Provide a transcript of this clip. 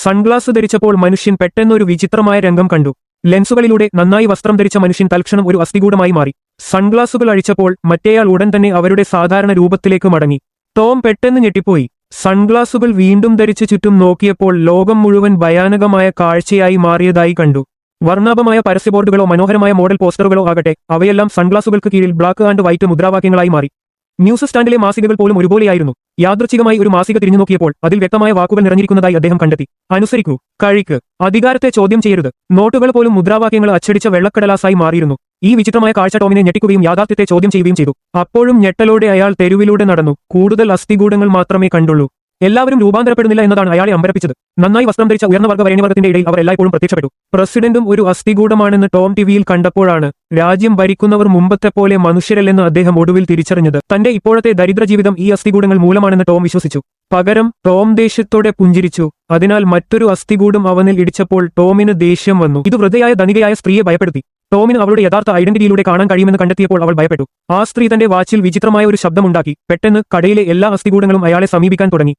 Sunglass ധരിച്ചപ്പോൾ മനുഷ്യൻ പെട്ടെന്നൊരു വിചിത്രമായ രംഗം കണ്ടു. ലെൻസുകളിലൂടെ നന്നായി വസ്ത്രം ധരിച്ച മനുഷ്യൻ തൽക്ഷണം ഒരു അസ്ഥികൂടമായി മാറി. സൺഗ്ലാസുകൾ അഴിച്ചപ്പോൾ മറ്റേയാൾ ഉടൻ തന്നെ അവരുടെ സാധാരണ രൂപത്തിലേക്ക് മടങ്ങി. ടോം പെട്ടെന്ന് ഞെട്ടിപ്പോയി. സൺഗ്ലാസുകൾ വീണ്ടും ധരിച്ച് ചുറ്റും നോക്കിയപ്പോൾ ലോകം മുഴുവൻ ഭയാനകമായ കാഴ്ചയായി മാറിയതായി കണ്ടു. വർണ്ണാഭമായ പരസ്യബോർഡുകളോ മനോഹരമായ മോഡൽ പോസ്റ്ററുകളോ ആകട്ടെ, അവയെല്ലാം സൺഗ്ലാസുകൾക്ക് കീഴിൽ ബ്ലാക്ക് ആൻഡ് വൈറ്റ് മുദ്രാവാക്യങ്ങളായി മാറി. ന്യൂസ് സ്റ്റാൻഡിലെ മാസികകൾ പോലും ഒരുപോലെയായിരുന്നു. യാദൃച്ഛികമായി ഒരു മാസിക തിരിഞ്ഞു നോക്കിയപ്പോൾ അതിൽ വ്യക്തമായ വാക്കുകൾ നിറഞ്ഞിരിക്കുന്നതായി അദ്ദേഹം കണ്ടെത്തി. അനുസരിക്കൂ, കഴിക്ക്, അധികാരത്തെ ചോദ്യം ചെയ്യരുത്. നോട്ടുകൾ പോലും മുദ്രാവാക്യങ്ങൾ അച്ചടിച്ച വെള്ളക്കടലാസായി മാറിയിരുന്നു. ഈ വിചിത്രമായ കാഴ്ച ടോമിനെ ഞെട്ടിക്കുകയും യാഥാർത്ഥ്യത്തെ ചോദ്യം ചെയ്യുകയും ചെയ്തു. അപ്പോഴും ഞെട്ടലോടെ അയാൾ തെരുവിലൂടെ നടന്നു. കൂടുതൽ അസ്ഥികൂടങ്ങൾ മാത്രമേ കണ്ടുള്ളൂ. എല്ലാവരും രൂപാന്തരപ്പെടുന്നില്ല എന്നതാണ് അയാളെ അമ്പരപ്പിച്ചത്. നന്നായി വസ്ത്രം ധരിച്ച ഉയർന്ന വർഗ്ഗ വരേണ്യവർഗത്തിന്റെ ഇടയിൽ അവർ എല്ലായ്പ്പോഴും പ്രത്യക്ഷപ്പെട്ടു. പ്രസിഡന്റും ഒരു അസ്ഥികൂടമാണെന്ന് ടോം ടിവിയിൽ കണ്ടപ്പോഴാണ് രാജ്യം ഭരിക്കുന്നവർ മുമ്പത്തെപ്പോലെ മനുഷ്യരല്ലെന്ന് അദ്ദേഹം ഒടുവിൽ തിരിച്ചറിഞ്ഞത്. തന്റെ ഇപ്പോഴത്തെ ദരിദ്ര ജീവിതം ഈ അസ്ഥികൂടങ്ങൾ മൂലമാണെന്ന് ടോം വിശ്വസിച്ചു. പകരം ടോം ദേഷ്യത്തോടെ പുഞ്ചിരിച്ചു. അതിനാൽ മറ്റൊരു അസ്ഥികൂടം അവനിൽ ഇടിച്ചപ്പോൾ ടോമിന് ദേഷ്യം വന്നു. ഇത് വൃദ്ധയായ ധനികയായ സ്ത്രീയെ ഭയപ്പെടുത്തി. ടോമിന് അവളുടെ യഥാർത്ഥ ഐഡന്റിറ്റിയിലൂടെ കാണാൻ കഴിയുമെന്ന് കണ്ടെത്തിയപ്പോൾ അവൾ ഭയപ്പെട്ടു. ആ സ്ത്രീ തന്റെ വാച്ചിൽ വിചിത്രമായ ഒരു ശബ്ദമുണ്ടാക്കി. പെട്ടെന്ന് കടയിലെ എല്ലാ അസ്ഥികൂടങ്ങളും അയാളെ സമീപിക്കാൻ തുടങ്ങി.